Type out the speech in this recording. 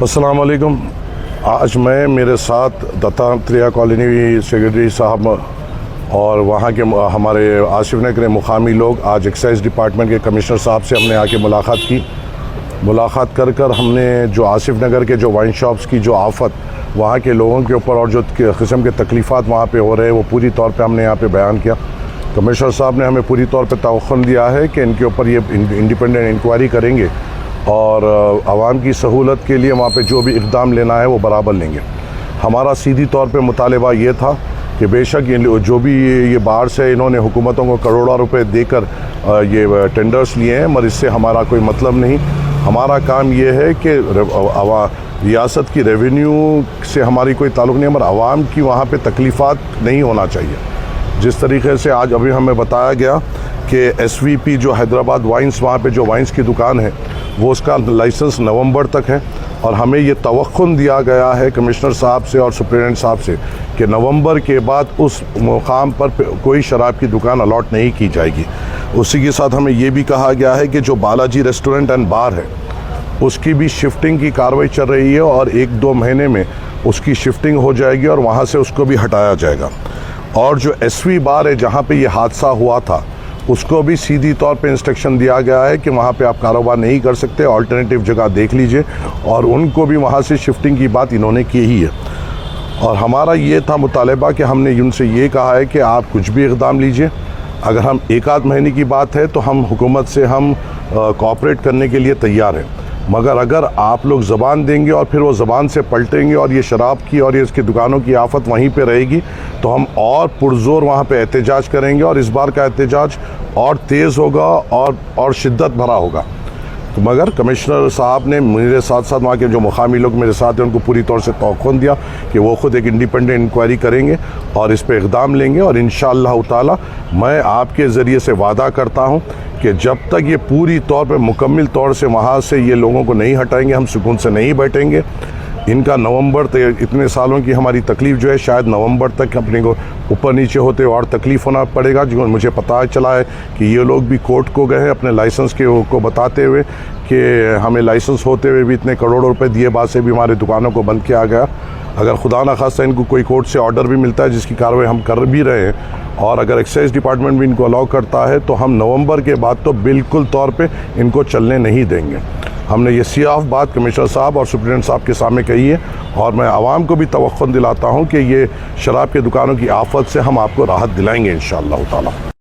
अस्सलाम वालेकुम। आज मैं मेरे साथ दत्तात्रेय कॉलोनी सेक्रेटरी साहब और वहाँ के हमारे आसिफ नगर मुकामी लोग आज एक्साइज डिपार्टमेंट के कमिश्नर साहब से हमने आके मुलाकात कर हमने जो आसिफ नगर के जो वाइन शॉप्स की जो आफत वहाँ के लोगों के ऊपर और जो किस्म के तकलीफ़ात वहाँ पे हो रहे हैं वो पूरी तौर पे हमने यहाँ पे बयान किया। कमिश्नर साहब ने हमें पूरी तौर पे तवक्कुन दिया है कि इनके ऊपर ये इंडिपेंडेंट इंक्वायरी करेंगे और आवाम की सहूलत के लिए वहाँ पे जो भी इक़दाम लेना है वो बराबर लेंगे। हमारा सीधी तौर पे मुतालबा ये था कि बेशक ये जो भी ये बाहर से इन्होंने हुकूमतों को करोड़ों रुपए देकर ये टेंडर्स लिए हैं, मगर इससे हमारा कोई मतलब नहीं। हमारा काम ये है कि रियासत की रेवेन्यू से हमारी कोई ताल्लुक़ नहीं, मगर आवाम की वहाँ पे तकलीफ़ात नहीं होना चाहिए। जिस तरीके से आज अभी हमें बताया गया कि SVP जो हैदराबाद वाइन्स, वहाँ पे जो वाइन्स की दुकान है वो उसका लाइसेंस नवंबर तक है और हमें ये तवक्कुन दिया गया है कमिश्नर साहब से और सुप्रिटेंडेंट साहब से कि नवंबर के बाद उस मुकाम पर कोई शराब की दुकान अलॉट नहीं की जाएगी। उसी के साथ हमें ये भी कहा गया है कि जो बालाजी रेस्टोरेंट एंड बार है उसकी भी शिफ्टिंग की कार्रवाई चल रही है और 1-2 महीने में उसकी शिफ्टिंग हो जाएगी और वहाँ से उसको भी हटाया जाएगा। और जो SV बार है जहाँ पे ये हादसा हुआ था उसको भी सीधी तौर पे इंस्ट्रक्शन दिया गया है कि वहाँ पे आप कारोबार नहीं कर सकते, अल्टरनेटिव जगह देख लीजिए, और उनको भी वहाँ से शिफ्टिंग की बात इन्होंने की ही है। और हमारा ये था मुतालबा कि हमने उनसे ये कहा है कि आप कुछ भी इक़दाम लीजिए। अगर हम 1-8 महीने की बात है तो हम हुकूमत से हम कोऑपरेट करने के लिए तैयार हैं, मगर अगर आप लोग ज़बान देंगे और फिर वो ज़बान से पलटेंगे और ये शराब की और ये इसकी दुकानों की आफत वहीं पे रहेगी तो हम और पुरज़ोर वहाँ पे एहतजाज करेंगे और इस बार का एहतजाज और तेज़ होगा और शिद्दत भरा होगा। तो मगर कमिश्नर साहब ने मेरे साथ साथ वहाँ के जो मुकामी लोग मेरे साथ हैं उनको पूरी तौर से तवक्कुन दिया कि वो ख़ुद एक इंडिपेंडेंट इंक्वायरी करेंगे और इस पर इक़दाम लेंगे। और इंशाअल्लाह ताला मैं आपके ज़रिए से वादा करता हूँ कि जब तक ये पूरी तौर पे मुकम्मल तौर से वहाँ से ये लोगों को नहीं हटाएंगे हम सुकून से नहीं बैठेंगे। इनका नवंबर तक, इतने सालों की हमारी तकलीफ़ जो है शायद नवंबर तक अपने को ऊपर नीचे होते और तकलीफ़ होना पड़ेगा। जो मुझे पता चला है कि ये लोग भी कोर्ट को गए हैं अपने लाइसेंस को बताते हुए कि हमें लाइसेंस होते हुए भी इतने करोड़ों रुपए दिए बाद से भी हमारी दुकानों को बंद किया गया। अगर खुदा न खास्ता इनको कोई कोर्ट से ऑर्डर भी मिलता है जिसकी कार्रवाई हम कर भी रहे हैं और अगर एक्साइज डिपार्टमेंट भी इनको अलाउ करता है तो हम नवंबर के बाद तो बिल्कुल तौर पे इनको चलने नहीं देंगे। हमने ये सियाफ बात कमिश्नर साहब और सुप्रिटेंडेंट साहब के सामने कही है और मैं आवाम को भी तवक्कुन दिलाता हूँ कि ये शराब की दुकानों की आफत से हम आपको राहत दिलाएंगे इंशाअल्लाह ताला।